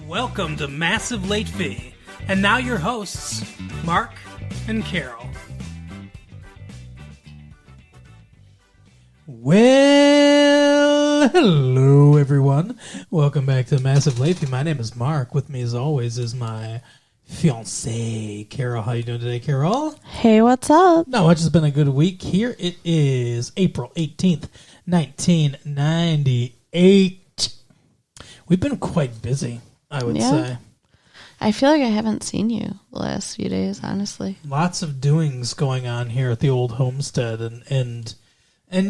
Welcome to Massive Late Fee. And now your hosts, Mark and Carol. Well, hello everyone. Welcome back to Massive Late Fee. My name is Mark. With me as always is my fiancée, Carol. How you doing today, Carol? Hey, what's up? Not much. It's been a good week. Here it is, April 18th, 1998. We've been quite busy, I would say. I feel like I haven't seen you the last few days, honestly. Lots of doings going on here at the old homestead, and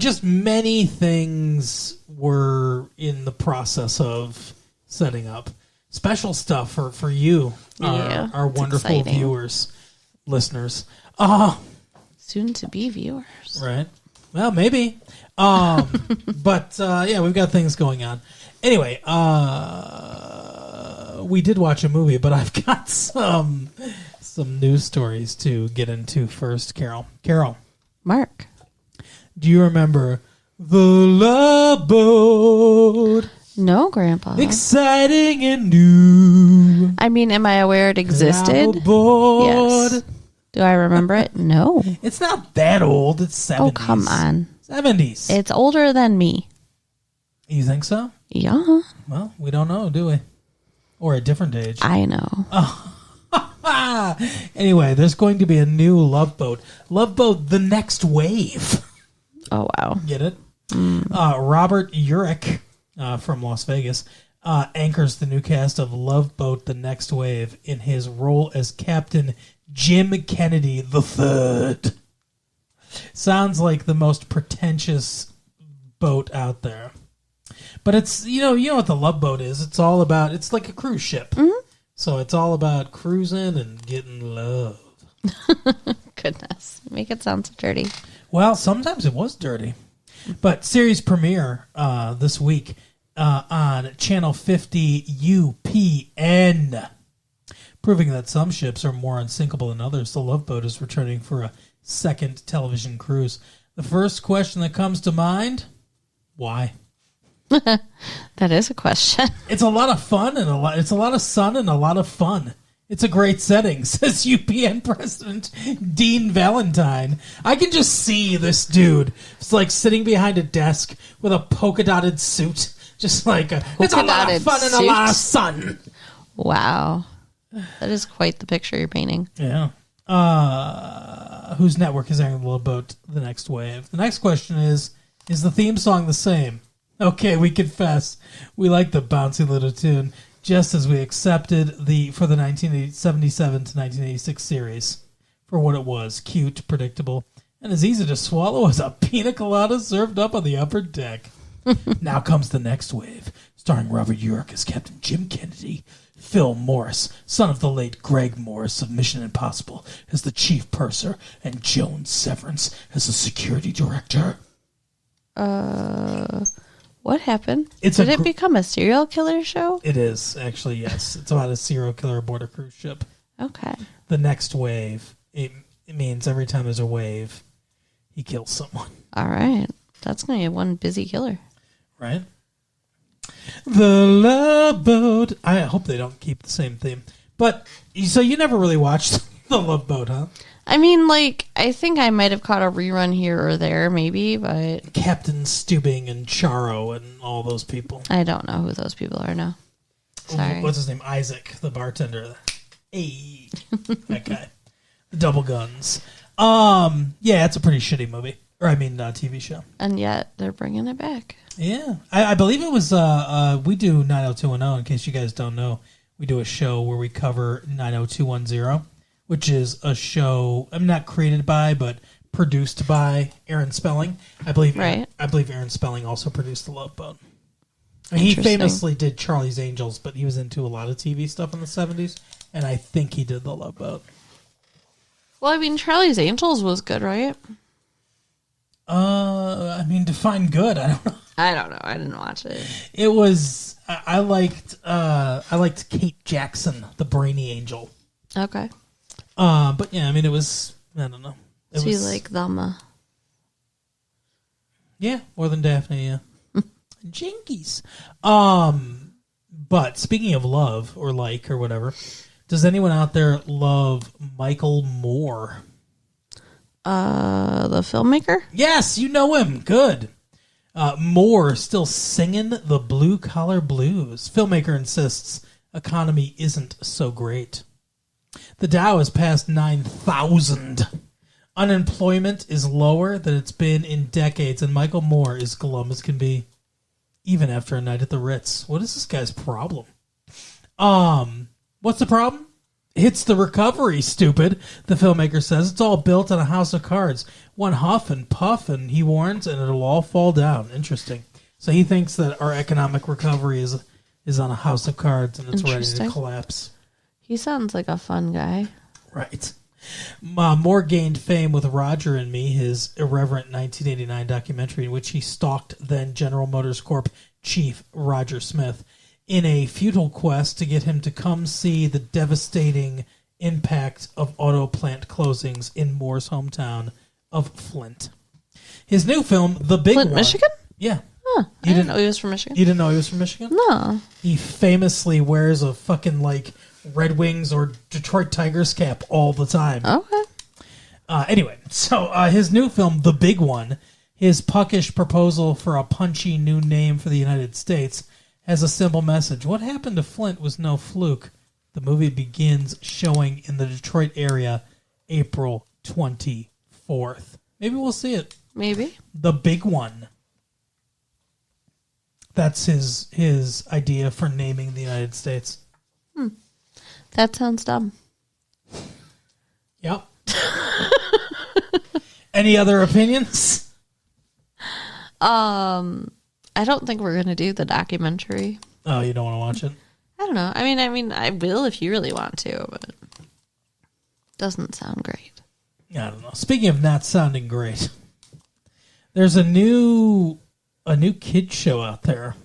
just many things were in the process of setting up. Special stuff for you, our wonderful exciting. viewers, listeners. Soon to be viewers. Right. Well, maybe. But we've got things going on. Anyway, we did watch a movie, but I've got some news stories to get into first, Carol. Mark. Do you remember the Love Boat? No, Grandpa. Exciting and new. I mean, am I aware it existed? Aboard. Yes. Do I remember it? No. It's not that old. It's 70s. Oh, come on. 70s. It's older than me. You think so? Yeah. Well, we don't know, do we? Or a different age. I know. Anyway, there's going to be a new Love Boat. Love Boat, The Next Wave. Oh, wow. Get it? Robert Urich from Las Vegas anchors the new cast of Love Boat, The Next Wave in his role as Captain Jim Kennedy III. Sounds like the most pretentious boat out there. But it's, you know what the Love Boat is. It's all about, it's like a cruise ship. Mm-hmm. So it's all about cruising and getting love. Goodness. Make it sound so dirty. Well, sometimes it was dirty. But series premiere this week on Channel 50 UPN. Proving that some ships are more unsinkable than others, the Love Boat is returning for a second television cruise. The first question that comes to mind, why? That is a question. It's a lot of fun and it's a lot of sun and a lot of fun. It's a great setting, says UPN President Dean Valentine. I can just see this dude. It's like sitting behind a desk with a polka-dotted suit. Just like, it's a lot of fun and a lot of sun. Wow. That is quite the picture you're painting. Yeah. Whose network is airing the Love Boat, The Next Wave? The next question is the theme song the same? Okay, we confess. We like the bouncy little tune, just as we accepted for the 1977 to 1986 series for what it was: cute, predictable, and as easy to swallow as a pina colada served up on the upper deck. Now comes The Next Wave, starring Robert Urich as Captain Jim Kennedy, Phil Morris, son of the late Greg Morris of Mission Impossible, as the chief purser, and Joan Severance as the security director. What happened? Did it become a serial killer show? It is, actually, yes. It's about a serial killer aboard a cruise ship. Okay. The Next Wave. It means every time there's a wave, he kills someone. All right. That's going to be one busy killer. Right? The Love Boat. I hope they don't keep the same theme. But, so you never really watched The Love Boat, huh? I mean, I think I might have caught a rerun here or there, maybe, but... Captain Stubing and Charo and all those people. I don't know who those people are now. Sorry. What's his name? Isaac, the bartender. Hey, that guy. The Double Guns. Yeah, it's a pretty shitty movie. Or, TV show. And yet, they're bringing it back. Yeah. I believe it was, we do 90210, in case you guys don't know. We do a show where we cover 90210. Which is a show not created by, but produced by Aaron Spelling. I believe Aaron Spelling also produced The Love Boat. He famously did Charlie's Angels, but he was into a lot of TV stuff in the 70s, and I think he did The Love Boat. Well, Charlie's Angels was good, right? Define good. I don't know. I don't know. I didn't watch it. It was. I liked Kate Jackson, the brainy angel. Okay. But yeah, it was, I don't know. So you like Thelma? Yeah, more than Daphne, yeah. Jinkies. But speaking of love or like or whatever, does anyone out there love Michael Moore? The filmmaker? Yes, you know him. Good. Moore still singing the blue collar blues. Filmmaker insists economy isn't so great. The Dow has passed 9,000. Unemployment is lower than it's been in decades, and Michael Moore is glum as can be, even after a night at the Ritz. What is this guy's problem? What's the problem? It's the recovery, stupid, the filmmaker says. It's all built on a house of cards. One huff and puff, and he warns, and it'll all fall down. Interesting. So he thinks that our economic recovery is on a house of cards, and it's ready to collapse. He sounds like a fun guy. Right. Moore gained fame with Roger and Me, his irreverent 1989 documentary in which he stalked then General Motors Corp chief Roger Smith in a futile quest to get him to come see the devastating impact of auto plant closings in Moore's hometown of Flint. His new film, The Big Flint, One. Michigan? Yeah. Huh. I didn't know he was from Michigan. You didn't know he was from Michigan? No. He famously wears a fucking, like, Red Wings or Detroit Tigers cap all the time. Okay. Anyway, so his new film, The Big One, his puckish proposal for a punchy new name for the United States, has a simple message. What happened to Flint was no fluke. The movie begins showing in the Detroit area April 24th. Maybe we'll see it. Maybe. The Big One. That's his idea for naming the United States. That sounds dumb. Yep. Any other opinions? I don't think we're going to do the documentary. Oh, you don't want to watch it? I don't know. I mean, I will if you really want to, but it doesn't sound great. I don't know. Speaking of not sounding great, there's a new kid show out there.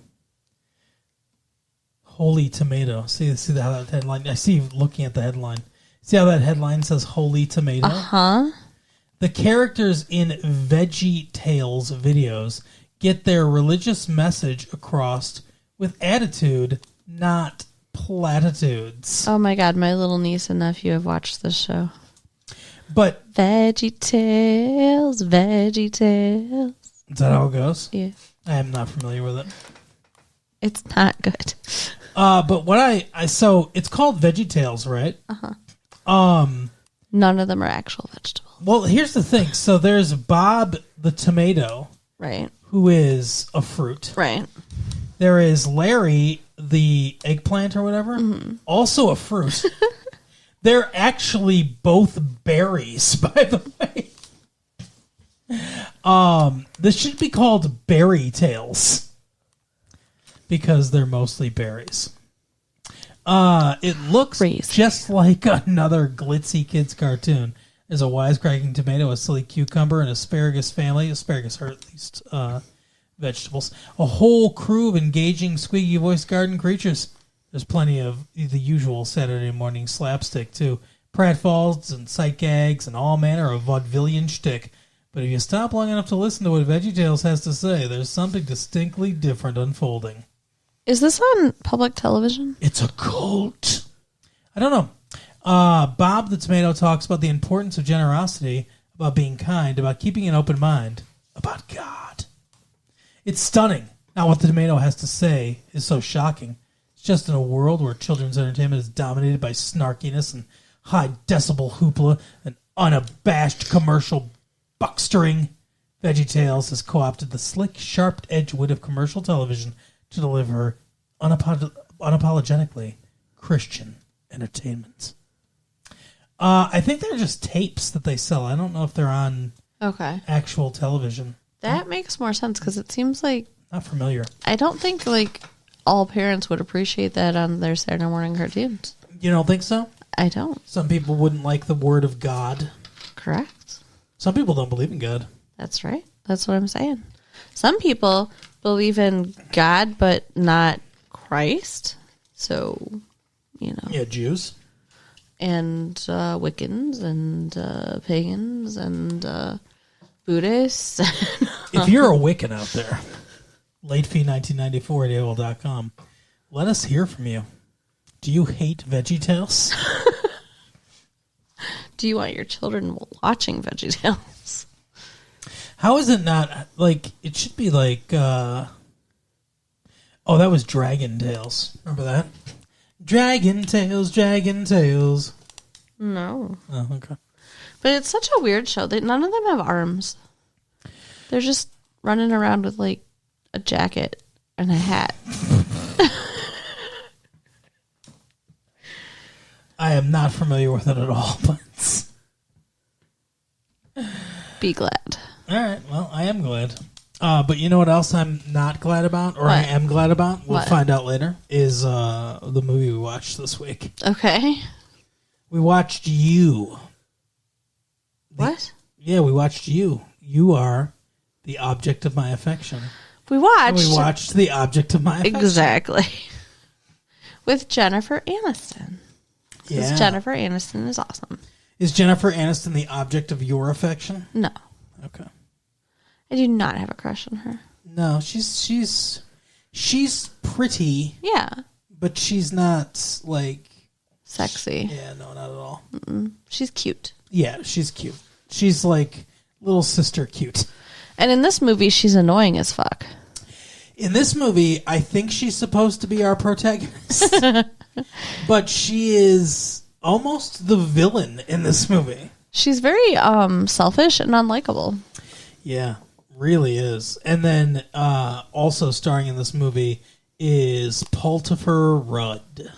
Holy Tomato. See how that headline? I see you looking at the headline. See how that headline says Holy Tomato? Uh-huh. The characters in Veggie Tales videos get their religious message across with attitude, not platitudes. Oh my God, my little niece and nephew have watched this show. But Veggie Tales, Veggie Tales. is that how it goes? Yeah. I am not familiar with it. It's not good. But what so it's called Veggie Tales, right? Uh-huh. None of them are actual vegetables. Well, here's the thing. So there's Bob the tomato, Right. who is a fruit. Right. There is Larry the eggplant or whatever, also a fruit. They're actually both berries, by the way. This should be called Berry Tales because they're mostly berries. It looks just like another glitzy kids cartoon. There's a wisecracking tomato, a silly cucumber, an asparagus family. Asparagus are at least vegetables. A whole crew of engaging, squeaky-voiced garden creatures. There's plenty of the usual Saturday morning slapstick, too. Pratfalls and sight gags and all manner of vaudevillian shtick. But if you stop long enough to listen to what VeggieTales has to say, there's something distinctly different unfolding. Is this on public television? It's a cult. I don't know. Bob the Tomato talks about the importance of generosity, about being kind, about keeping an open mind, about God. It's stunning. Now, what the tomato has to say is so shocking. It's just in a world where children's entertainment is dominated by snarkiness and high decibel hoopla and unabashed commercial buckstering, VeggieTales has co-opted the slick, sharp-edged wit of commercial television to deliver unapologetically Christian entertainment. I think they're just tapes that they sell. I don't know if they're on actual television. That makes more sense because it seems like... Not familiar. I don't think like all parents would appreciate that on their Saturday morning cartoons. You don't think so? I don't. Some people wouldn't like the word of God. Correct. Some people don't believe in God. That's right. That's what I'm saying. Some people believe in God, but not Christ. So, you know. Yeah, Jews. And Wiccans and pagans and Buddhists. If you're a Wiccan out there, latefee1994 at AOL.com. let us hear from you. Do you hate VeggieTales? Do you want your children watching VeggieTales? How is it not, like, it should be like, that was Dragon Tales. Remember that? Dragon Tales. No. Oh, okay. But it's such a weird show. None of them have arms. They're just running around with, like, a jacket and a hat. I am not familiar with it at all, but... Be glad. All right, well, I am glad. But you know what else I'm not glad about, or I What? am glad about? We'll What? find out later, is the movie we watched this week. Okay. We watched You. What? Yeah, we watched You. You are the object of my affection. We watched. We watched the object of my affection. Exactly. With Jennifer Aniston. Because Yeah. Jennifer Aniston is awesome. Is Jennifer Aniston the object of your affection? No. Okay. I do not have a crush on her. No, she's pretty, Yeah. but she's not like Sexy. yeah, no, not at all. She's cute. Yeah, she's cute. She's like little sister cute. And in this movie, she's annoying as fuck. In this movie, I think she's supposed to be our protagonist, but she is almost the villain in this movie. She's very selfish and unlikable. Yeah, really is. And then also starring in this movie is Paultopher Rudd.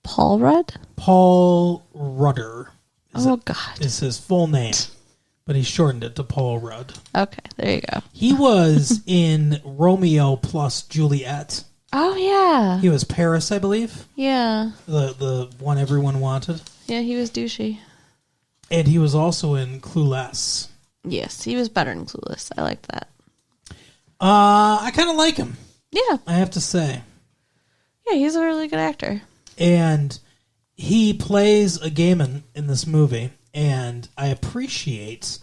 Paul Rudd? Paul Rudder Oh, God. is his full name, but he shortened it to Paul Rudd. Okay, there you go. He was in Romeo plus Juliet. Oh, yeah. He was Paris, I believe, Yeah. the one everyone wanted. Yeah, he was douchey. And he was also in Clueless. Yes, he was better in Clueless. I liked that. I kind of like him, Yeah. I have to say. Yeah, he's a really good actor. And he plays a gayman in this movie, and I appreciate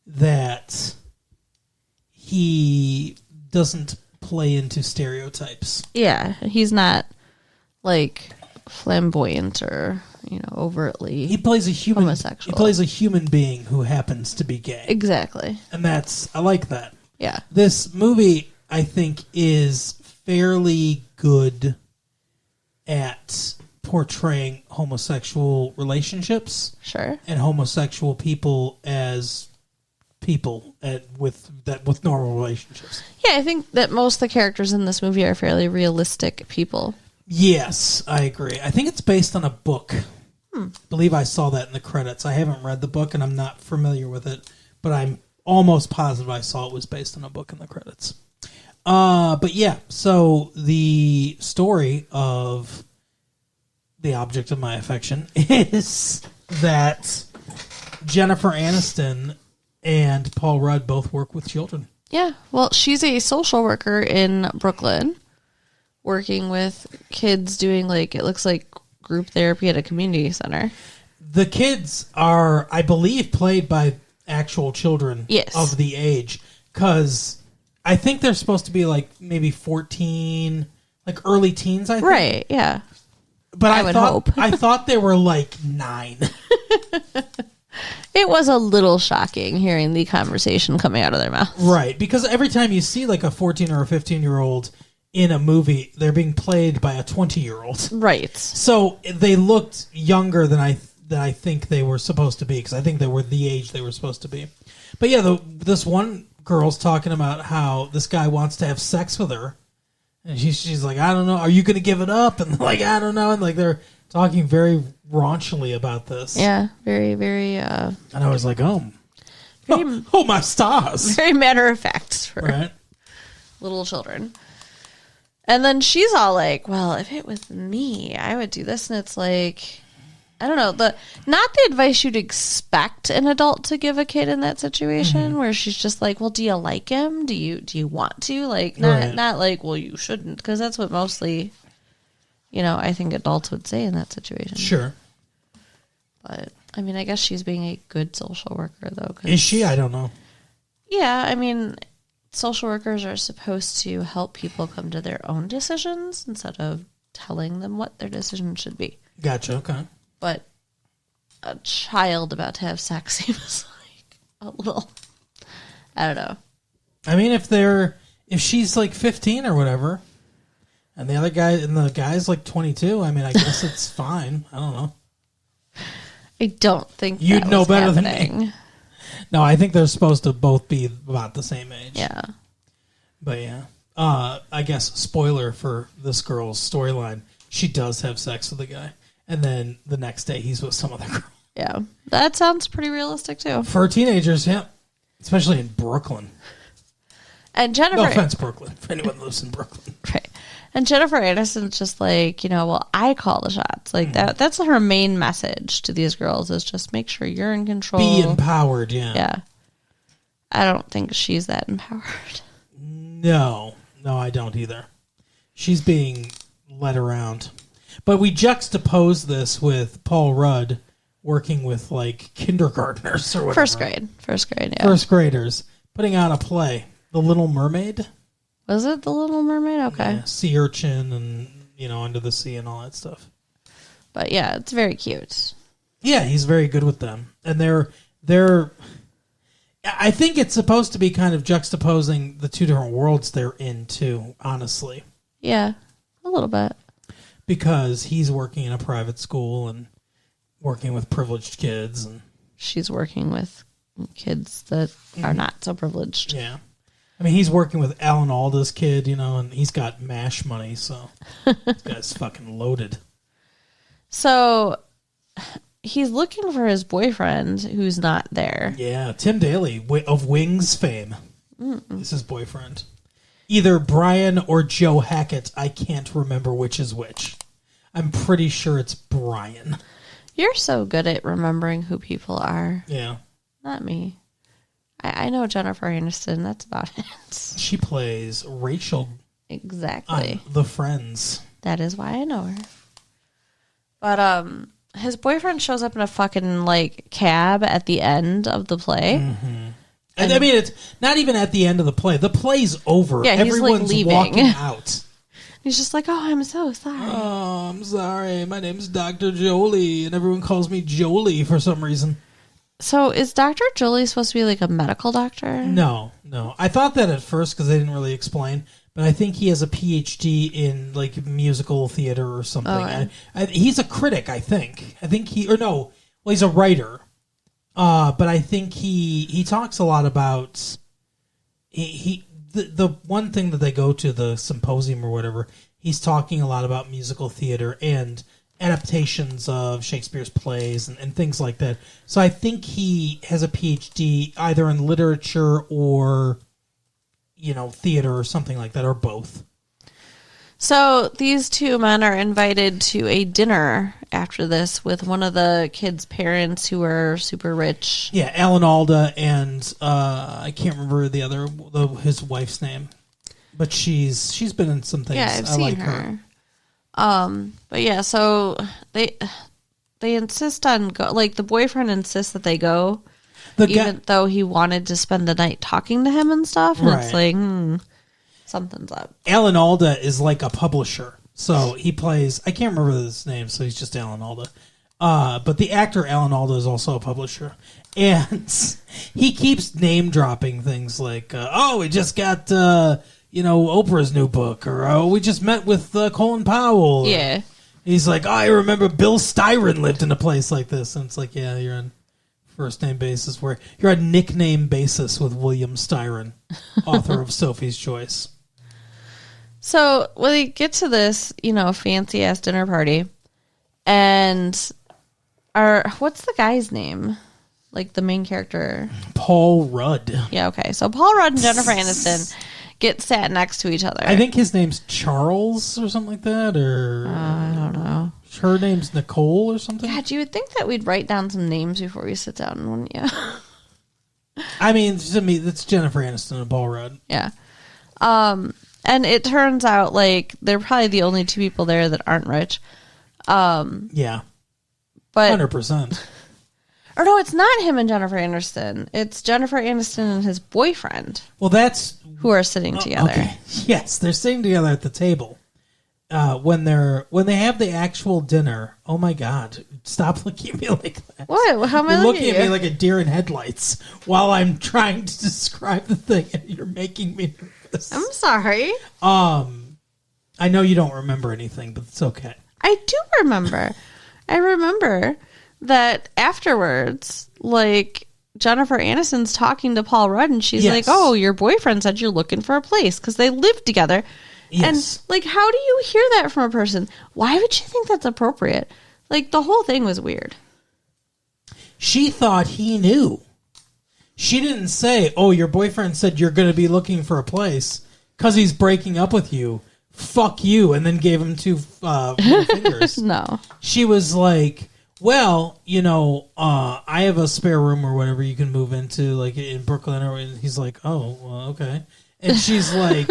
that he doesn't play into stereotypes. Yeah, he's not, like, flamboyant or, overtly. He plays a human Homosexual. He plays a human being who happens to be gay. Exactly. And I like that. Yeah. This movie, I think, is fairly good at portraying homosexual relationships Sure. and homosexual people as people with normal relationships. Yeah, I think that most of the characters in this movie are fairly realistic people. Yes, I agree. I think it's based on a book. I believe I saw that in the credits. I haven't read the book and I'm not familiar with it, but I'm almost positive I saw it was based on a book in the credits. But yeah, so the story of the object of my affection is that Jennifer Aniston and Paul Rudd both work with children. Yeah. Well, she's a social worker in Brooklyn, working with kids doing, like, it looks like group therapy at a community center. The kids are, I believe, played by actual children Yes. of the age, because I think they're supposed to be like maybe 14, like early teens, I think. Right. Yeah. But I would hope. I thought they were like 9. It was a little shocking hearing the conversation coming out of their mouths. Right, because every time you see like a 14 or a 15-year-old in a movie, they're being played by a 20-year-old. Right. So they looked younger than I think they were supposed to be, because I think they were the age they were supposed to be. But yeah, this one girl's talking about how this guy wants to have sex with her, and she's like, I don't know, are you going to give it up? And they're like, I don't know, and like they're talking very raunchily about this. Yeah. Very, very, And I was like, very, oh my stars, very matter of fact for right? little children. And then she's all like, well, if it was me, I would do this. And it's like, I don't know, not the advice you'd expect an adult to give a kid in that situation, where she's just like, well, do you like him? Do you want to? Like, Right. not like, well, you shouldn't, because that's what mostly, I think adults would say in that situation. Sure. But I mean, I guess she's being a good social worker, though. 'cause- Is she? I don't know. Yeah, I mean, social workers are supposed to help people come to their own decisions instead of telling them what their decision should be. Gotcha. Okay. But a child about to have sex seems like a little, I don't know. I mean, if she's like 15 or whatever, and the guy's like 22, I mean, I guess it's fine. I don't know. I don't think You'd that know was better than happening. me. No, I think they're supposed to both be about the same age. Yeah. But yeah. I guess spoiler for this girl's storyline, she does have sex with a guy. And then the next day he's with some other girl. Yeah. That sounds pretty realistic too. For teenagers, yeah. Especially in Brooklyn. And Jennifer... No offense, Brooklyn, for anyone who lives in Brooklyn. Right. And Jennifer Aniston's just like, well, I call the shots. Like that's her main message to these girls is just make sure you're in control. Be empowered, yeah. Yeah. I don't think she's that empowered. No, I don't either. She's being led around. But we juxtapose this with Paul Rudd working with like kindergartners or whatever. First grade, yeah. First graders putting on a play, The Little Mermaid. Was it The Little Mermaid? Okay. Yeah, sea urchin and, Under the Sea and all that stuff. But yeah, it's very cute. Yeah, he's very good with them. And they're I think it's supposed to be kind of juxtaposing the two different worlds they're in too, honestly. Yeah, a little bit. Because he's working in a private school and working with privileged kids, and she's working with kids that are not so privileged. Yeah. I mean, he's working with Alan Alda's kid, and he's got MASH money, so this guy's fucking loaded. So he's looking for his boyfriend who's not there. Yeah, Tim Daly of Wings fame is his boyfriend. Either Brian or Joe Hackett. I can't remember which is which. I'm pretty sure it's Brian. You're so good at remembering who people are. Yeah. Not me. I know Jennifer Aniston. That's about it. She plays Rachel. Exactly. On The Friends. That is why I know her. But his boyfriend shows up in a fucking cab at the end of the play. Mm-hmm. And I mean, it's not even at the end of the play. The play's over. Yeah, he's Everyone's leaving. walking out. He's just like, oh, I'm so sorry. Oh, I'm sorry. My name's Dr. Jolie, and everyone calls me Jolie for some reason. So is Dr. Jolie supposed to be a medical doctor? No. I thought that at first because they didn't really explain, but I think he has a PhD in musical theater or something. Okay. He's a critic, I think. He's a writer. But I think he talks a lot about the one thing that they go to, the symposium or whatever, he's talking a lot about musical theater and adaptations of Shakespeare's plays and things like that. So I think he has a PhD either in literature or, theater or something like that, or both. So these two men are invited to a dinner after this with one of the kids' parents who are super rich. Yeah, Alan Alda and I can't remember his wife's name, but she's been in some things. Yeah, I've seen her. But yeah, so they insist on the boyfriend insists that they go, even though he wanted to spend the night talking to him and stuff. And it's something's up. Alan Alda is like a publisher. So he plays, I can't remember his name, so he's just Alan Alda. But the actor Alan Alda is also a publisher. And he keeps name dropping things like, we just got, Oprah's new book, or we just met with Colin Powell. Yeah. He's like, I remember Bill Styron lived in a place like this. And it's like, yeah, you're on first name basis, where you're on nickname basis with William Styron, author of Sophie's Choice. So when they get to this, fancy ass dinner party, and what's the guy's name? The main character? Paul Rudd. Yeah, okay. So Paul Rudd and Jennifer Aniston get sat next to each other. I think his name's Charles or something like that, or I don't know. Her name's Nicole or something. God, you would think that we'd write down some names before we sit down, wouldn't you? I mean, to me, that's Jennifer Aniston and Paul Rudd. Yeah. And it turns out they're probably the only two people there that aren't rich. Yeah. But 100%. Or no, it's not him and Jennifer Aniston. It's Jennifer Aniston and his boyfriend Well, that's who are sitting together. okay. Yes, they're sitting together at the table. When they have the actual dinner. Oh my God! Stop looking at me like that. What? How am I You're looking looking at me like a deer in headlights while I'm trying to describe the thing, and you're making me nervous. I'm sorry. I know you don't remember anything, but it's okay. I do remember. I remember that afterwards, like, Jennifer Aniston's talking to Paul Rudd, and she's Yes. like, oh, your boyfriend said you're looking for a place because they live together. Yes. And, like, how do you hear that from a person? Why would you think that's appropriate? Like, the whole thing was weird. She thought he knew. She didn't say, oh, your boyfriend said you're going to be looking for a place because he's breaking up with you. Fuck you, and then gave him two middle fingers. No. She was like, well, I have a spare room or whatever you can move into, like in Brooklyn. And he's like, oh, well, okay. And she's like,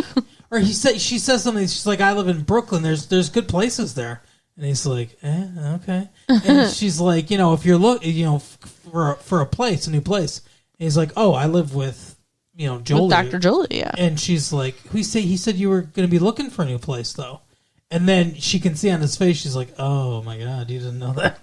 or she says something. She's like, I live in Brooklyn. There's good places there. And he's like, okay. And she's like, if you're for a place, a new place. And he's like, oh, I live with, Jolie. With Dr. Jolie, yeah. And she's like, he said you were going to be looking for a new place, though. And then she can see on his face, she's like, oh, my God, you didn't know that.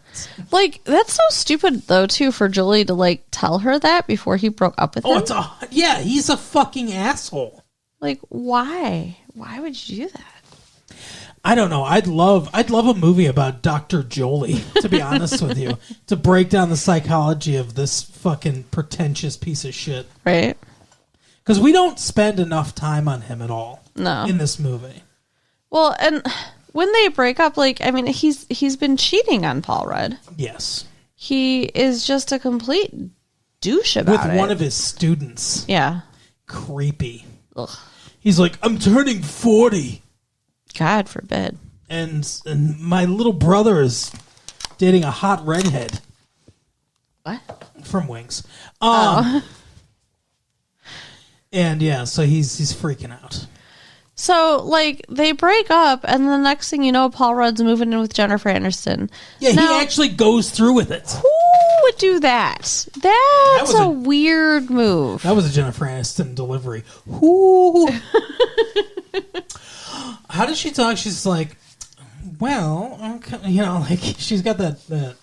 Like, that's so stupid, though, too, for Jolie to, like, tell her that before he broke up with him. Yeah, he's a fucking asshole. Like, why? Why would you do that? I don't know. I'd love a movie about Dr. Jolie, to be honest with you, to break down the psychology of this fucking pretentious piece of shit. Right? Because we don't spend enough time on him at all. No. In this movie. Well, and when they break up, like, I mean, he's been cheating on Paul Rudd. Yes. He is just a complete douche about it. With one of his students. Yeah. Creepy. Ugh. He's like, I'm turning 40. God forbid. And my little brother is dating a hot redhead. What? From Wings. Oh. And yeah, so he's freaking out. So, like, they break up, and the next thing you know, Paul Rudd's moving in with Jennifer Aniston. Yeah, now, he actually goes through with it. Who would do that? That's a weird move. That was a Jennifer Aniston delivery. Who? How does she talk? She's like, well, okay, like she's got that.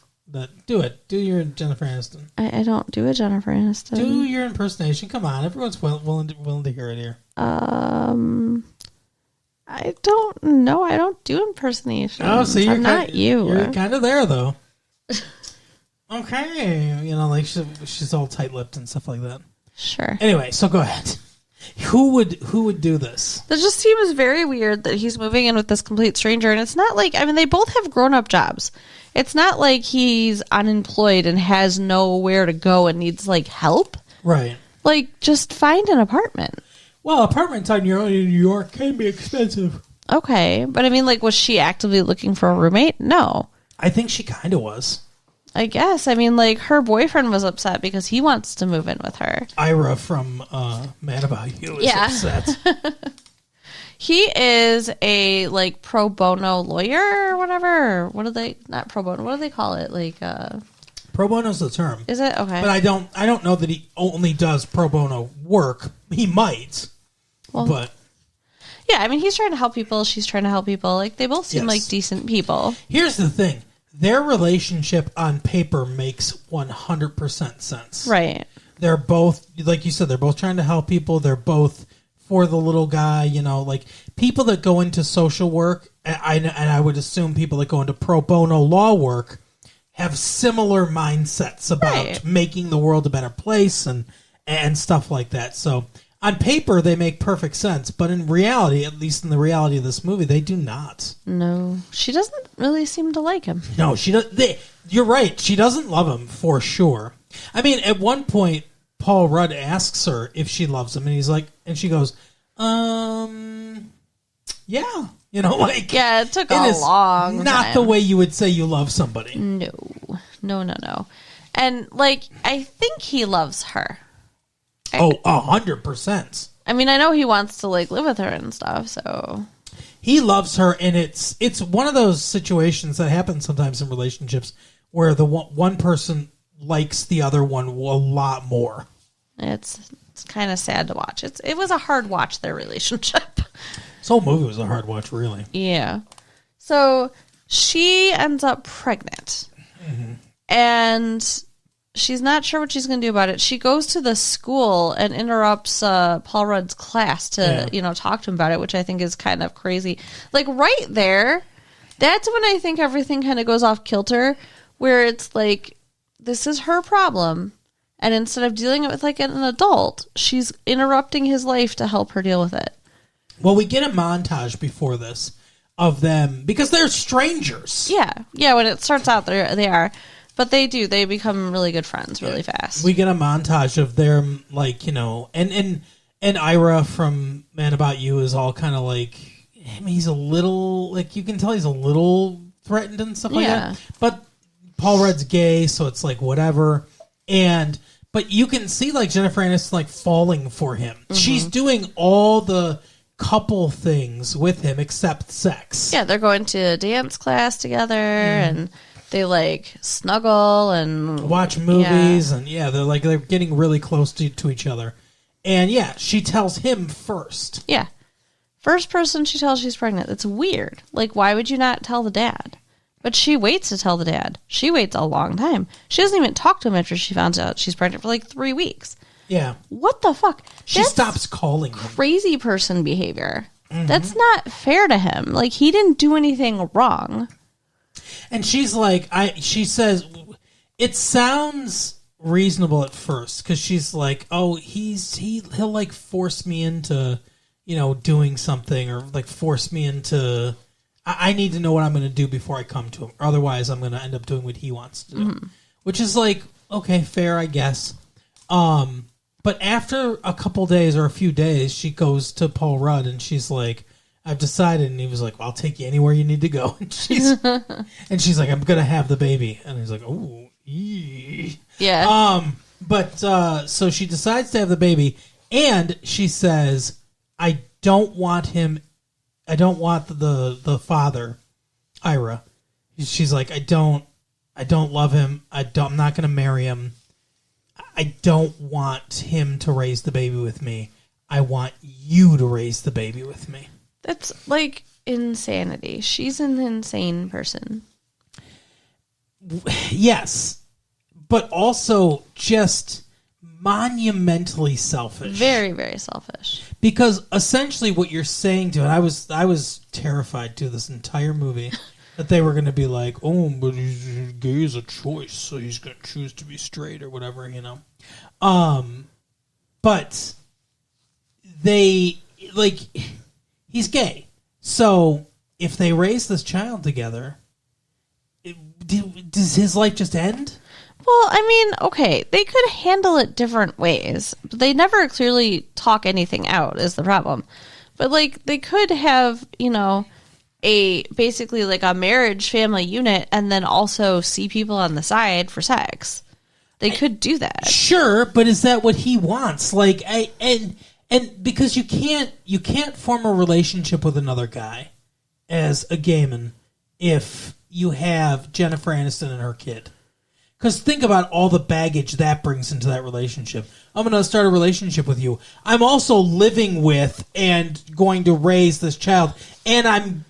Do it. Do your Jennifer Aniston. I don't do a Jennifer Aniston. Do your impersonation. Come on, everyone's willing to hear it here. I don't know. I don't do impersonations. Oh, so you're not you. You're kind of there though. Okay, like she's all tight-lipped and stuff like that. Sure. Anyway, so go ahead. Who would do this? That just seems very weird that he's moving in with this complete stranger, and it's not like, I mean, they both have grown-up jobs. It's not like he's unemployed and has nowhere to go and needs, like, help. Right. Like, just find an apartment. Well, apartments in New York can be expensive. Okay, but I mean, like, was she actively looking for a roommate? No. I think she kind of was. I guess. I mean, like, her boyfriend was upset because he wants to move in with her. Ira from Mad About You is upset. He is a, like, pro bono lawyer or whatever. Not pro bono, what do they call it? Like, pro bono's the term. Is it? Okay. But I don't know that he only does pro bono work. He might. Well, but yeah, I mean, he's trying to help people. She's trying to help people. Like, they both seem like decent people. Here's the thing. Their relationship on paper makes 100% sense. Right. They're both, like you said, they're both trying to help people. They're both for the little guy, like people that go into social work, and I would assume people that go into pro bono law work have similar mindsets about making the world a better place and stuff like that. So on paper, they make perfect sense, but in reality, at least in the reality of this movie, they do not. No, she doesn't really seem to like him. No, she does. You're right. She doesn't love him for sure. I mean, at one point, Paul Rudd asks her if she loves him, and she goes, yeah. Yeah, it took a long time. Not the way you would say you love somebody. No. And, like, I think he loves her. 100%. I mean, I know he wants to, like, live with her and stuff, so. He loves her, and it's one of those situations that happens sometimes in relationships where the one person likes the other one a lot more. It's kind of sad to watch. It was a hard watch, their relationship. This whole movie was a hard watch, really. Yeah. So she ends up pregnant. And she's not sure what she's going to do about it. She goes to the school and interrupts Paul Rudd's class to, talk to him about it, which I think is kind of crazy. Like, right there, that's when I think everything kind of goes off kilter, where it's like, this is her problem. And instead of dealing it with, like, an adult, she's interrupting his life to help her deal with it. Well, we get a montage before this of them, because they're strangers. Yeah, when it starts out, they are. But they become really good friends really fast. We get a montage of them, like, and Ira from Man About You is all kind of like, I mean, he's a little, like, you can tell he's a little threatened and stuff like that. But Paul Rudd's gay, so it's like, whatever. But you can see, like, Jennifer Aniston, like, falling for him. She's doing all the couple things with him except sex. Yeah, they're going to dance class together, and they, like, snuggle and watch movies, and they're getting really close to each other. And she tells him first. Yeah. First person she tells she's pregnant. It's weird. Like, why would you not tell the dad? But she waits to tell the dad. She waits a long time. She doesn't even talk to him after she finds out she's pregnant for like 3 weeks. Yeah. What the fuck? She stops calling him. Crazy person behavior. That's not fair to him. Like, he didn't do anything wrong. And she's like, she says, it sounds reasonable at first, because she's like, oh, he'll like force me into, doing something, or like force me into, I need to know what I'm going to do before I come to him. Or otherwise, I'm going to end up doing what he wants to do. Which is like, okay, fair, I guess. But after a couple days or a few days, she goes to Paul Rudd and she's like, I've decided. And he was like, well, I'll take you anywhere you need to go. And she's like, I'm going to have the baby. And he's like, oh, yeah. So she decides to have the baby, and she says, I don't want the father, Ira. She's like, I don't love him. I'm not going to marry him. I don't want him to raise the baby with me. I want you to raise the baby with me. That's like insanity. She's an insane person. Yes, but also just monumentally selfish. Very, very selfish. Because essentially what you're saying to it, I was terrified to this entire movie that they were going to be like, oh, but gay is a choice, so he's going to choose to be straight or whatever, But they, like, he's gay. So if they raise this child together, does his life just end? Well, I mean, okay, they could handle it different ways, but they never clearly talk anything out is the problem. But, like, they could have, basically like a marriage family unit and then also see people on the side for sex. They could do that. Sure, but is that what he wants? Like, and because you can't form a relationship with another guy as a gay man if you have Jennifer Aniston and her kid. Because think about all the baggage that brings into that relationship. I'm going to start a relationship with you. I'm also living with and going to raise this child, and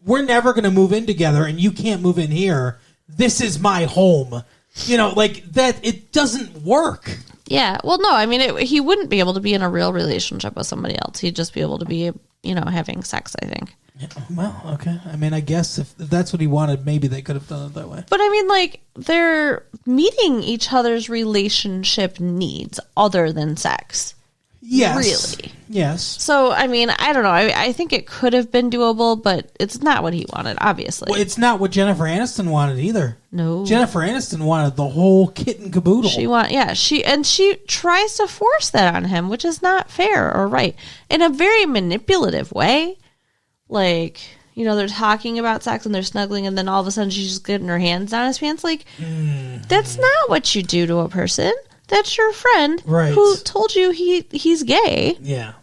we're never going to move in together, and you can't move in here. This is my home. Like that. It doesn't work. Yeah. Well, no. I mean, he wouldn't be able to be in a real relationship with somebody else. He'd just be able to be, having sex, I think. Yeah, well, okay. I mean, I guess if that's what he wanted, maybe they could have done it that way. But I mean, like, they're meeting each other's relationship needs other than sex. Yes. Really. Yes. So, I mean, I don't know. I think it could have been doable, but it's not what he wanted, obviously. Well, it's not what Jennifer Aniston wanted either. No. Jennifer Aniston wanted the whole kit and caboodle. She tries to force that on him, which is not fair or right. In a very manipulative way. Like, they're talking about sex and they're snuggling, and then all of a sudden she's just getting her hands down his pants. Like, that's not what you do to a person. That's your friend who told you he's gay. Yeah.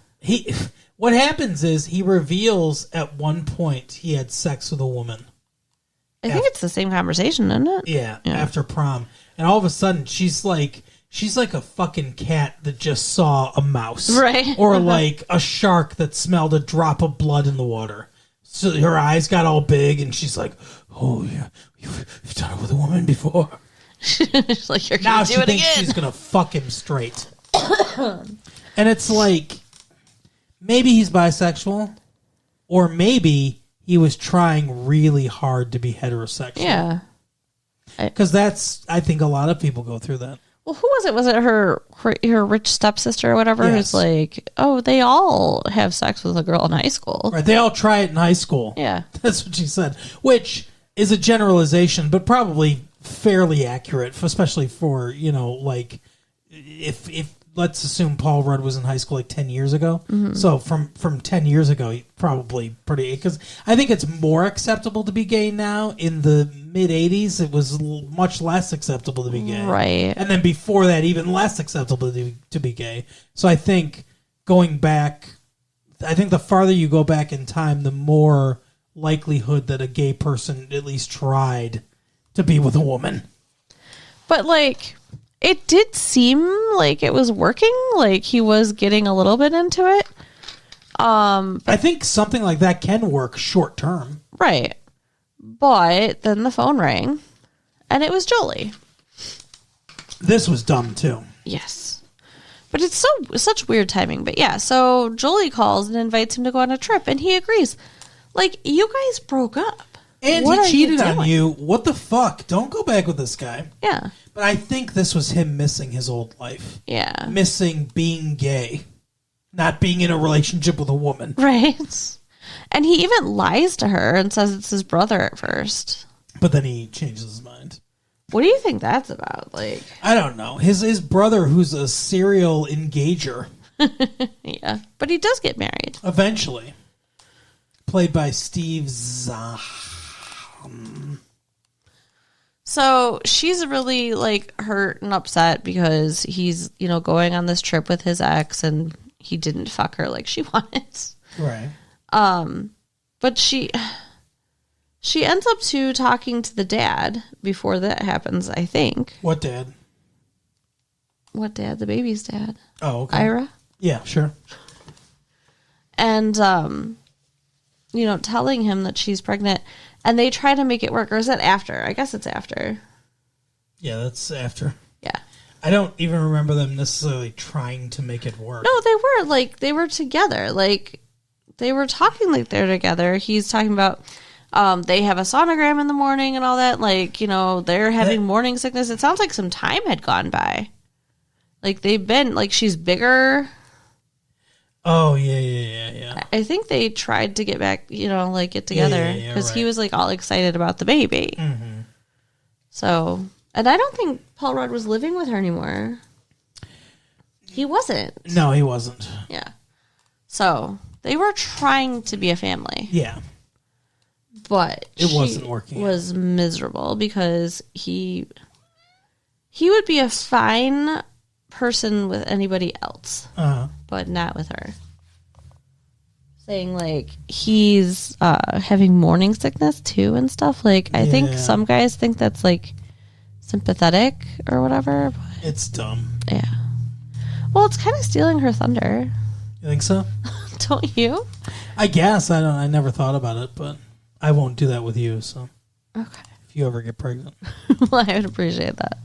What happens is he reveals at one point he had sex with a woman. I think it's the same conversation, isn't it? Yeah, after prom. And all of a sudden, she's like a fucking cat that just saw a mouse. Right. Or like a shark that smelled a drop of blood in the water. So her eyes got all big, and she's like, oh, yeah, you've done it with a woman before. She's like, you're Now going to she do it thinks again. she's going to fuck him straight. And it's like, maybe he's bisexual, or maybe he was trying really hard to be heterosexual. Yeah. Because that's, I think a lot of people go through that. Well, who was it? Was it her rich stepsister or whatever? Yes. Who's like, oh, they all have sex with a girl in high school. Right, they all try it in high school. Yeah. That's what she said, which is a generalization, but probably fairly accurate, especially for, like, if let's assume Paul Rudd was in high school like 10 years ago. Mm-hmm. So from 10 years ago, he probably pretty, because I think it's more acceptable to be gay now. In the mid 80s, it was much less acceptable to be gay. Right. And then before that, even less acceptable to be gay. So I think going back, I think the farther you go back in time, the more likelihood that a gay person at least tried to be with a woman. But, like, it did seem like it was working. Like, he was getting a little bit into it. I think something like that can work short term. Right. But then the phone rang, and it was Jolie. This was dumb, too. Yes. But it's such weird timing. But yeah, so Jolie calls and invites him to go on a trip, and he agrees. Like, you guys broke up. And What are he cheated on doing? you. What the fuck? Don't go back with this guy. Yeah. But I think this was him missing his old life. Yeah. Missing being gay. Not being in a relationship with a woman. Right. And he even lies to her and says it's his brother at first. But then he changes his mind. What do you think that's about? Like, I don't know. His brother, who's a serial engager, yeah. But he does get married. eventually. Played by Steve Zahn. So she's really, like, hurt and upset because he's, going on this trip with his ex and he didn't fuck her like she wanted. Right. But she ends up talking to the dad before that happens, I think. What dad? What dad? The baby's dad. Oh, okay. Ira. Yeah, sure. And, telling him that she's pregnant. And they try to make it work. Or is that after? I guess it's after. Yeah, that's after. Yeah. I don't even remember them necessarily trying to make it work. No, they were together. Like, they were talking like they're together. He's talking about they have a sonogram in the morning and all that. Like, they're having morning sickness. It sounds like some time had gone by. Like, they've been, like, she's bigger. Oh, yeah. I think they tried to get back, get together. Because he right. was, like, all excited about the baby. Mm-hmm. So, and I don't think Paul Rudd was living with her anymore. He wasn't. No, he wasn't. Yeah. So, they were trying to be a family. Yeah. But It wasn't working out. Was miserable because he would be a fine person with anybody else, but not with her. Saying, like, he's having morning sickness too and stuff. Like, I think some guys think that's, like, sympathetic or whatever. But It's dumb. yeah. Well, it's kind of stealing her thunder. You think so? Don't you? I guess. I never thought about it, but I won't do that with you, so. Okay. If you ever get pregnant. Well, I would appreciate that.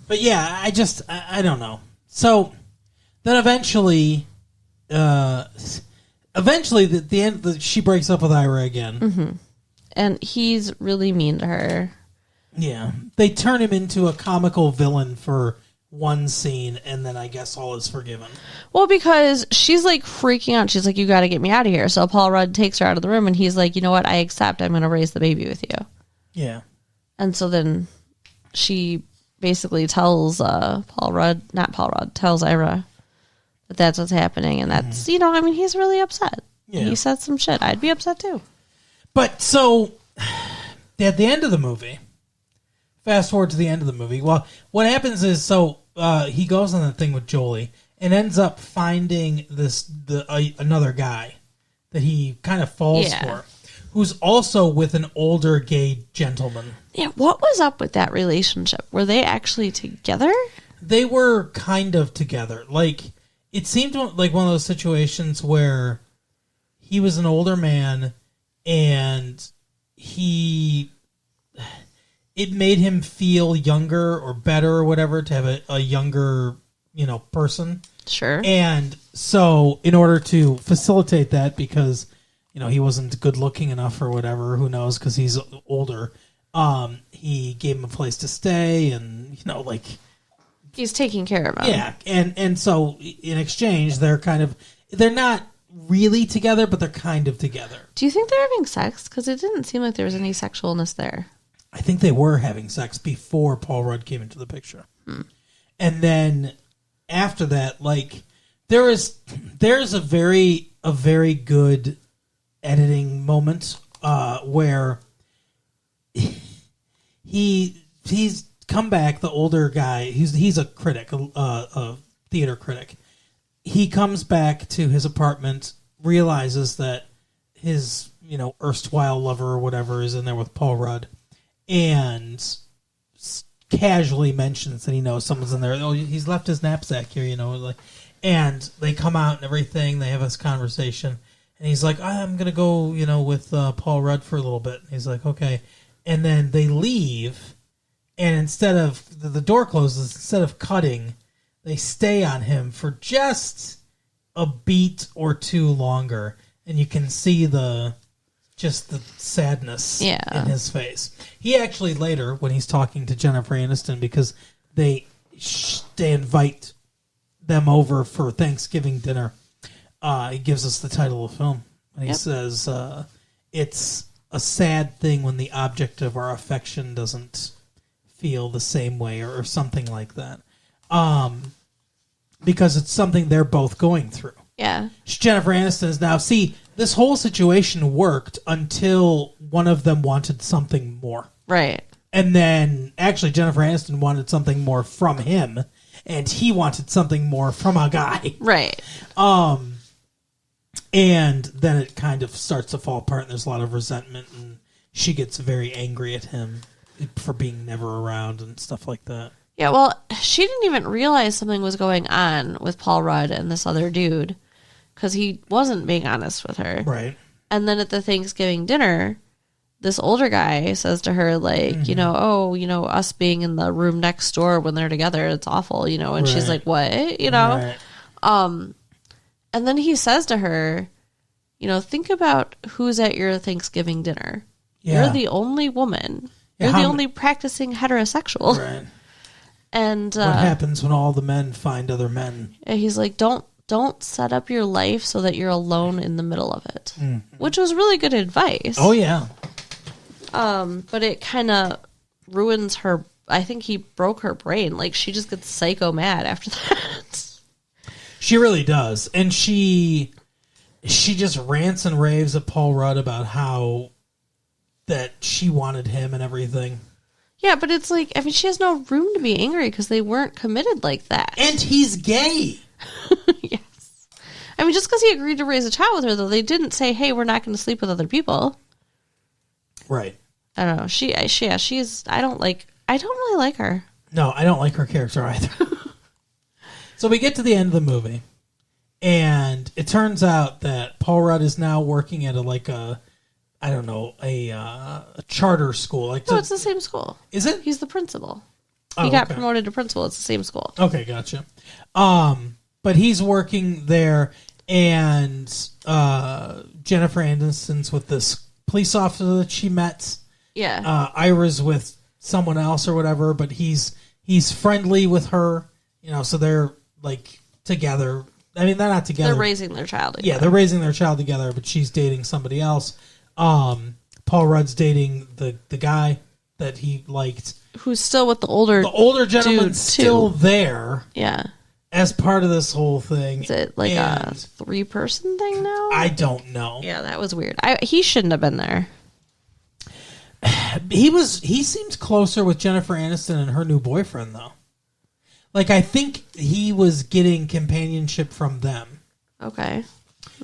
But yeah, I don't know. So then eventually the end, she breaks up with Ira again. Mm-hmm. And he's really mean to her. Yeah, they turn him into a comical villain for one scene, and then I guess all is forgiven. Well, because she's like freaking out. She's like, you got to get me out of here. So Paul Rudd takes her out of the room, and he's like, you know what? I accept. I'm going to raise the baby with you. Yeah. And so then she basically tells tells Ira that that's what's happening. And that's, he's really upset. Yeah. He said some shit. I'd be upset too. But so at the end of the movie, fast forward to the end of the movie. Well, what happens is he goes on the thing with Jolie and ends up finding another guy that he kind of falls for, who's also with an older gay gentleman. Yeah, what was up with that relationship? Were they actually together? They were kind of together. Like, it seemed like one of those situations where he was an older man and it made him feel younger or better or whatever to have a younger, person. Sure. And so in order to facilitate that, because, he wasn't good looking enough or whatever, who knows, because he's older, he gave him a place to stay and, He's taking care of him. yeah. And so in exchange, they're not really together, but they're kind of together. Do you think they're having sex? Because it didn't seem like there was any sexualness there. I think they were having sex before Paul Rudd came into the picture. And then after that, there's a very good editing moment where he's come back, the older guy, he's a critic, a theater critic. He comes back to his apartment, realizes that his, erstwhile lover or whatever is in there with Paul Rudd, and casually mentions that he knows someone's in there. Oh, he's left his knapsack here, and they come out and everything. They have this conversation, and he's like, I'm going to go, with Paul Rudd for a little bit. And he's like, okay. And then they leave, and instead of, the door closes, instead of cutting, they stay on him for just a beat or two longer, and you can see the sadness in his face. He actually later, when he's talking to Jennifer Aniston, because they invite them over for Thanksgiving dinner, he gives us the title of the film. And he says, it's a sad thing when the object of our affection doesn't feel the same way, or something like that. Because it's something they're both going through. Yeah. Jennifer Aniston is now... See, this whole situation worked until one of them wanted something more. Right. And then, actually, Jennifer Aniston wanted something more from him, and he wanted something more from a guy. Right. And then it kind of starts to fall apart, and there's a lot of resentment, and she gets very angry at him for being never around and stuff like that. Yeah, well, she didn't even realize something was going on with Paul Rudd and this other dude, because he wasn't being honest with her. Right. And then at the Thanksgiving dinner, this older guy says to her, us being in the room next door when they're together, it's awful, and she's like, what? Right. And then he says to her, think about who's at your Thanksgiving dinner. Yeah. You're the only woman. Yeah, You're the only practicing heterosexual. Right. And what happens when all the men find other men? He's like, don't set up your life so that you're alone in the middle of it. Which was really good advice. Oh, yeah. But it kind of ruins her. I think he broke her brain. Like, she just gets psycho mad after that. She really does. And she just rants and raves at Paul Rudd about how that she wanted him and everything. Yeah, but it's like, she has no room to be angry because they weren't committed like that. And he's gay. Yes. Just because he agreed to raise a child with her, though, they didn't say, hey, we're not going to sleep with other people. Right. I don't know. I don't really like her. No, I don't like her character either. So we get to the end of the movie, and it turns out that Paul Rudd is now working at a charter school. No, it's the same school. Is it? He's the principal. Oh, He got okay. promoted to principal. It's the same school. Okay, gotcha. But he's working there, and Jennifer Aniston's with this police officer that she met. Yeah. Ira's with someone else or whatever, but he's friendly with her. So they're together. They're not together. They're raising their child together. Yeah, they're raising their child together, but she's dating somebody else. Paul Rudd's dating the guy that he liked. Who's still with the older gentleman's still there. Yeah. As part of this whole thing. Is it a 3-person thing now? I don't know. Yeah, that was weird. He shouldn't have been there. He seems closer with Jennifer Aniston and her new boyfriend, though. I think he was getting companionship from them. Okay.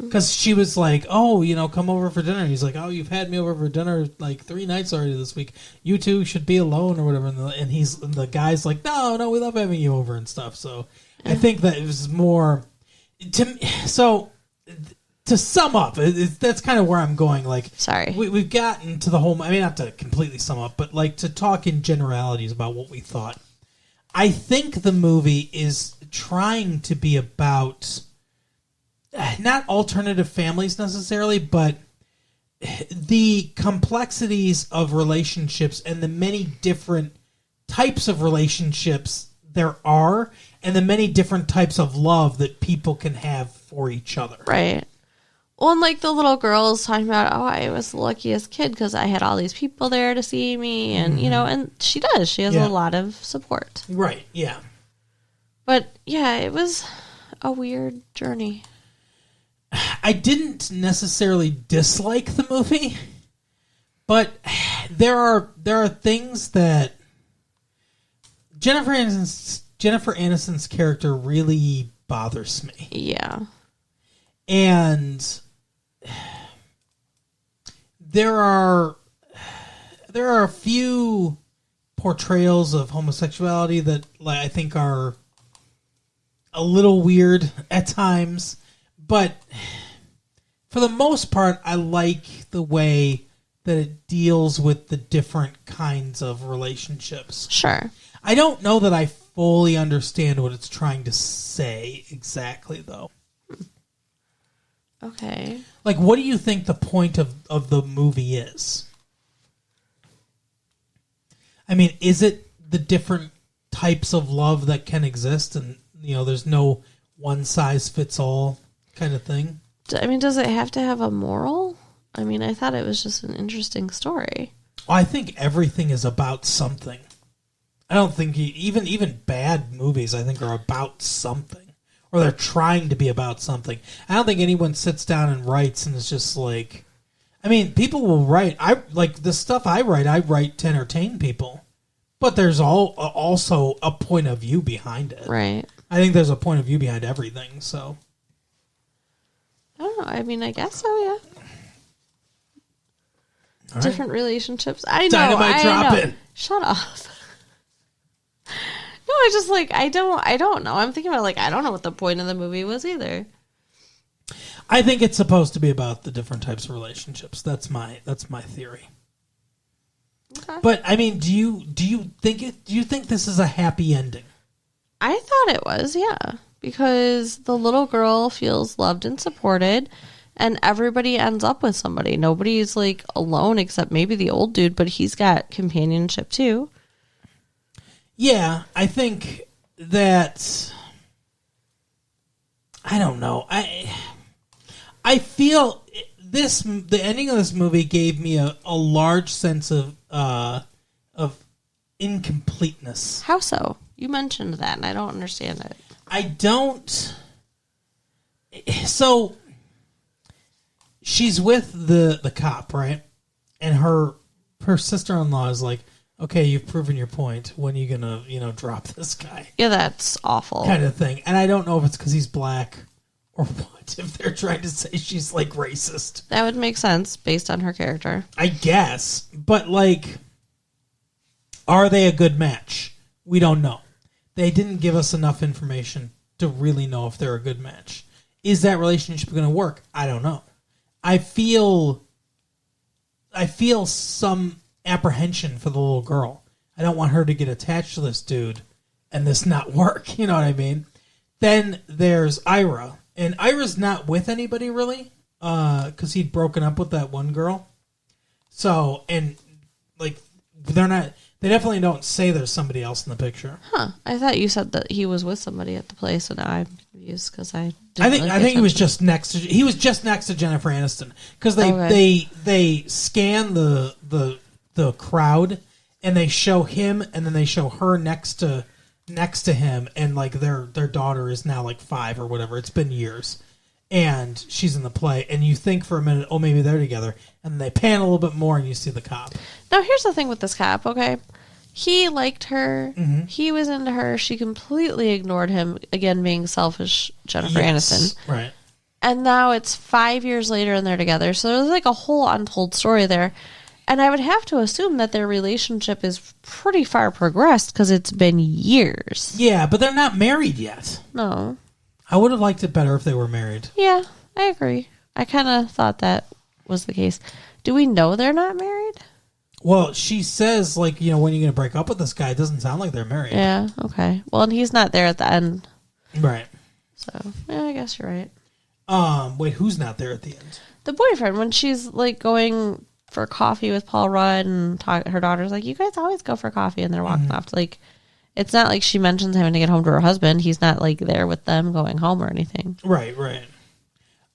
Because she was like, oh, come over for dinner. He's like, oh, you've had me over for dinner like 3 nights already this week. You two should be alone or whatever. And the guy's like, no, we love having you over and stuff. So I think that it was more to sum up, that's kind of where I'm going. Like, sorry, we've gotten to the whole. I mean, not to completely sum up, but like to talk in generalities about what we thought. I think the movie is trying to be about not alternative families necessarily, but the complexities of relationships and the many different types of relationships there are, and the many different types of love that people can have for each other. Right. Well, and like the little girl's talking about, oh, I was the luckiest kid because I had all these people there to see me. And, and she does. She has a lot of support. Right, yeah. But, yeah, it was a weird journey. I didn't necessarily dislike the movie, but there are things that Jennifer Aniston's character really bothers me. Yeah. And there are a few portrayals of homosexuality that I think are a little weird at times, but for the most part, I like the way that it deals with the different kinds of relationships. Sure. I don't know that I fully understand what it's trying to say exactly, though. Okay. Like, what do you think the point of the movie is? I mean, is it the different types of love that can exist and, there's no one-size-fits-all kind of thing? I mean, does it have to have a moral? I mean, I thought it was just an interesting story. Well, I think everything is about something. I don't think even bad movies, I think, are about something. Or they're trying to be about something. I don't think anyone sits down and writes and is just like... I mean, people will write... the stuff I write to entertain people. But there's also a point of view behind it. Right. I think there's a point of view behind everything, so... I don't know. I mean, I guess so, yeah. All different right. relationships. I know. Dynamite dropping. Shut up. No, I just I don't know. I'm thinking about I don't know what the point of the movie was either. I think it's supposed to be about the different types of relationships. That's my theory. Okay. But I mean, do you think this is a happy ending? I thought it was, yeah, because the little girl feels loved and supported, and everybody ends up with somebody. Nobody's alone except maybe the old dude, but he's got companionship too. Yeah, I think that I don't know. I feel the ending of this movie gave me a large sense of incompleteness. How so? You mentioned that, and I don't understand it. I don't. So she's with the cop, right? And her sister-in-law is like, okay, you've proven your point. When are you gonna, drop this guy? Yeah, that's awful. Kind of thing. And I don't know if it's because he's black or what. If they're trying to say she's racist, that would make sense based on her character, I guess. But are they a good match? We don't know. They didn't give us enough information to really know if they're a good match. Is that relationship going to work? I don't know. I feel some apprehension for the little girl. I don't want her to get attached to this dude and this not work. You know what I mean? Then there's Ira. And Ira's not with anybody really because he'd broken up with that one girl. So, and they're not... They definitely don't say there's somebody else in the picture. Huh? I thought you said that he was with somebody at the place, and I'm confused because I think he was just next to Jennifer Aniston because they scan the crowd and they show him and then they show her next to him and their daughter is now 5 or whatever. It's been years. And she's in the play, and you think for a minute, oh, maybe they're together. And they pan a little bit more, and you see the cop. Now, here's the thing with this cop, okay? He liked her. Mm-hmm. He was into her. She completely ignored him, again, being selfish Jennifer Aniston. Right. And now it's 5 years later and they're together. So there's like a whole untold story there. And I would have to assume that their relationship is pretty far progressed because it's been years. Yeah, but they're not married yet. No. I would have liked it better if they were married. Yeah, I agree. I kind of thought that was the case. Do we know they're not married? Well, she says, like, when are you going to break up with this guy? It doesn't sound like they're married. Yeah, okay. Well, and he's not there at the end. Right. So, yeah, I guess you're right. Wait, who's not there at the end? The boyfriend, when she's, like, going for coffee with Paul Rudd and her daughter's like, you guys always go for coffee, and they're walking off. Like, it's not like she mentions having to get home to her husband. He's not, like, there with them going home or anything. Right.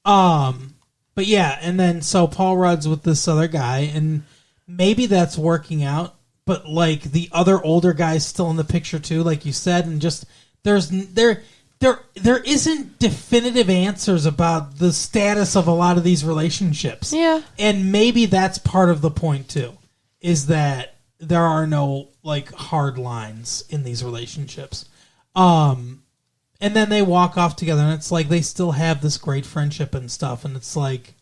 But yeah, and then so Paul Rudd's with this other guy, and maybe that's working out, but like the other older guy's still in the picture too, like you said, and just there isn't definitive answers about the status of a lot of these relationships. Yeah. And maybe that's part of the point too, is that there are no like hard lines in these relationships. And then they walk off together, and it's like they still have this great friendship and stuff. And it's like,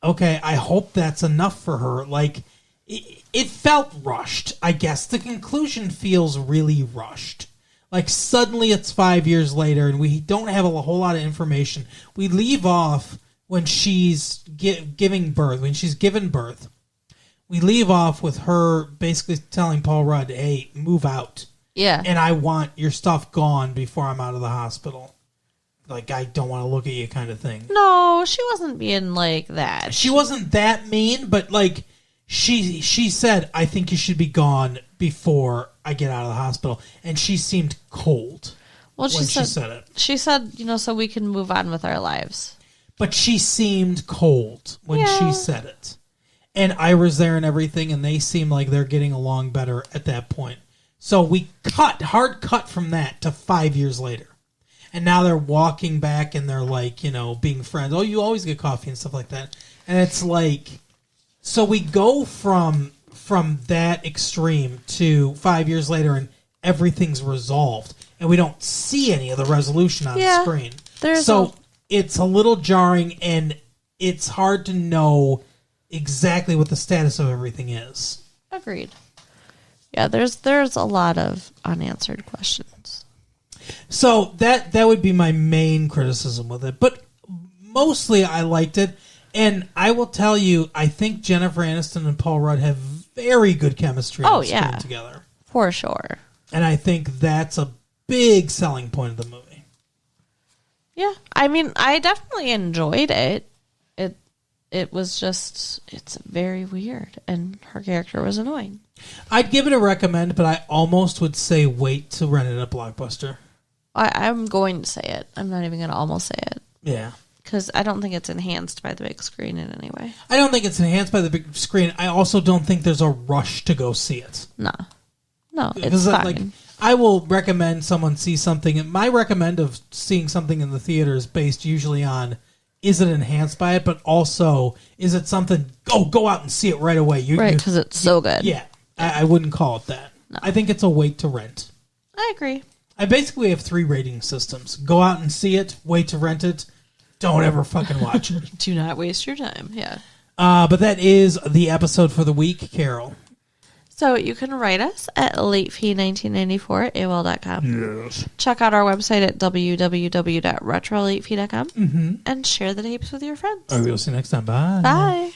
okay, I hope that's enough for her. Like, it felt rushed, I guess. The conclusion feels really rushed. Like, suddenly it's 5 years later, and we don't have a whole lot of information. We leave off when she's giving birth, when she's given birth. We leave off with her basically telling Paul Rudd, hey, move out. Yeah. And I want your stuff gone before I'm out of the hospital. Like, I don't want to look at you kind of thing. No, she wasn't being like that. She wasn't that mean, but, like, she said, I think you should be gone before I get out of the hospital. And she seemed cold Well, when she said it. She said, so we can move on with our lives. But she seemed cold when she said it. And Ira's there and everything, and they seem like they're getting along better at that point. So we hard cut from that to 5 years later. And now they're walking back and they're like, being friends. Oh, you always get coffee and stuff like that. And it's like, so we go from that extreme to 5 years later and everything's resolved. And we don't see any of the resolution on the screen. It's a little jarring, and it's hard to know exactly what the status of everything is. Agreed. Yeah, there's a lot of unanswered questions. So that would be my main criticism with it. But mostly I liked it. And I will tell you, I think Jennifer Aniston and Paul Rudd have very good chemistry on screen together. For sure. And I think that's a big selling point of the movie. Yeah. I mean, I definitely enjoyed it. It was just, it's very weird. And her character was annoying. I'd give it a recommend, but I almost would say wait to rent it at Blockbuster. I'm going to say it. I'm not even going to almost say it. Yeah. Because I don't think it's enhanced by the big screen in any way. I don't think it's enhanced by the big screen. I also don't think there's a rush to go see it. No, it's fine. Like, I will recommend someone see something. And my recommend of seeing something in the theater is based usually on, is it enhanced by it, but also, is it something, go out and see it right away. Right, because it's so good. Yeah, I wouldn't call it that. No. I think it's a wait to rent. I agree. I basically have 3 rating systems. Go out and see it, wait to rent it, don't ever fucking watch it. Do not waste your time, yeah. But that is the episode for the week, Carol. So you can write us at latefee1994 at AOL.com. Yes. Check out our website at www.retrolatefee.com and share the tapes with your friends. All right, we'll see you next time. Bye. Bye.